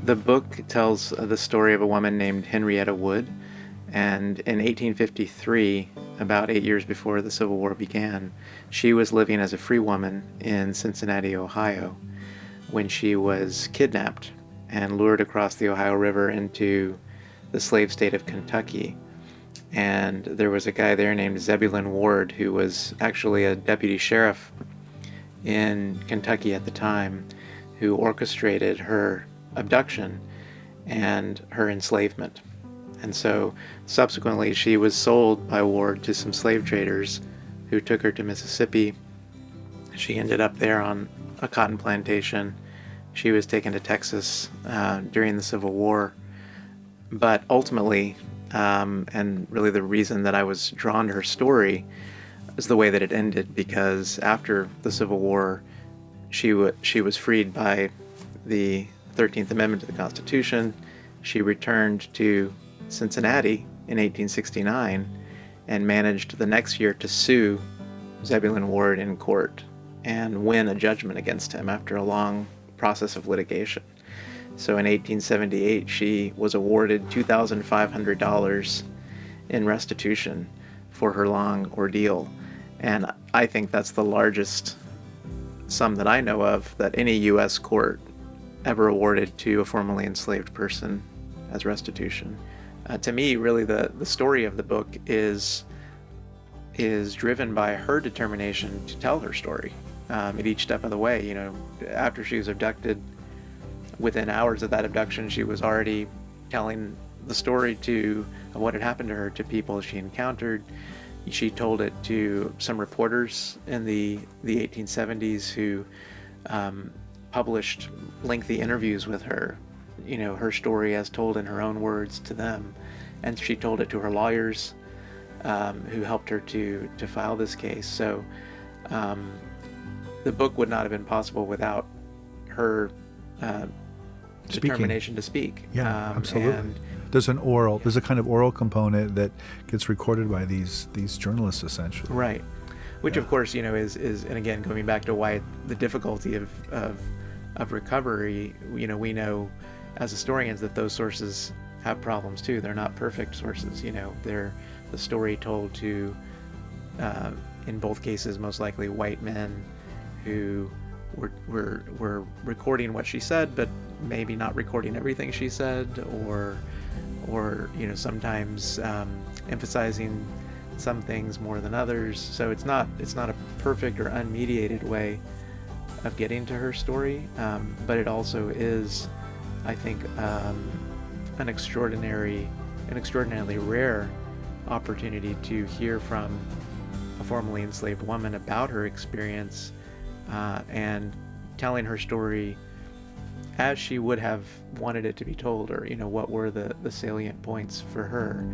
The book tells the story of a woman named Henrietta Wood, and in 1853, about 8 years before the Civil War began, she was living as a free woman in Cincinnati, Ohio, when she was kidnapped and lured across the Ohio River into the slave state of Kentucky. And there was a guy there named Zebulon Ward, who was actually a deputy sheriff in Kentucky at the time, who orchestrated her abduction and her enslavement. And so subsequently she was sold by Ward to some slave traders who took her to Mississippi. She ended up there on a cotton plantation. She was taken to Texas during the Civil War. But ultimately, and really the reason that I was drawn to her story is the way that it ended, because after the Civil War, she was freed by the 13th Amendment to the Constitution. She returned to Cincinnati in 1869 and managed the next year to sue Zebulon Ward in court and win a judgment against him after a long process of litigation. So in 1878, she was awarded $2,500 in restitution for her long ordeal. And I think that's the largest sum that I know of that any U.S. court ever awarded to a formerly enslaved person as restitution. To me, really, the story of the book is driven by her determination to tell her story at each step of the way. You know, after she was abducted, within hours of that abduction, she was already telling the story of what had happened to her to people she encountered. She told it to some reporters in the 1870s who published lengthy interviews with her, you know, her story as told in her own words to them. And she told it to her lawyers who helped her to file this case. So the book would not have been possible without her determination to speak. Yeah, absolutely. There's a kind of oral component that gets recorded by these journalists, essentially. Right. Which, of course, you know, is and again, going back to why the difficulty of recovery, you know, we know as historians that those sources have problems too. They're not perfect sources, you know. They're the story told to, in both cases, most likely white men who were recording what she said, but maybe not recording everything she said, or you know, sometimes emphasizing some things more than others. So it's not a perfect or unmediated way of getting to her story, but it also is, I think, an extraordinarily rare opportunity to hear from a formerly enslaved woman about her experience, and telling her story as she would have wanted it to be told, or, you know, what were the salient points for her.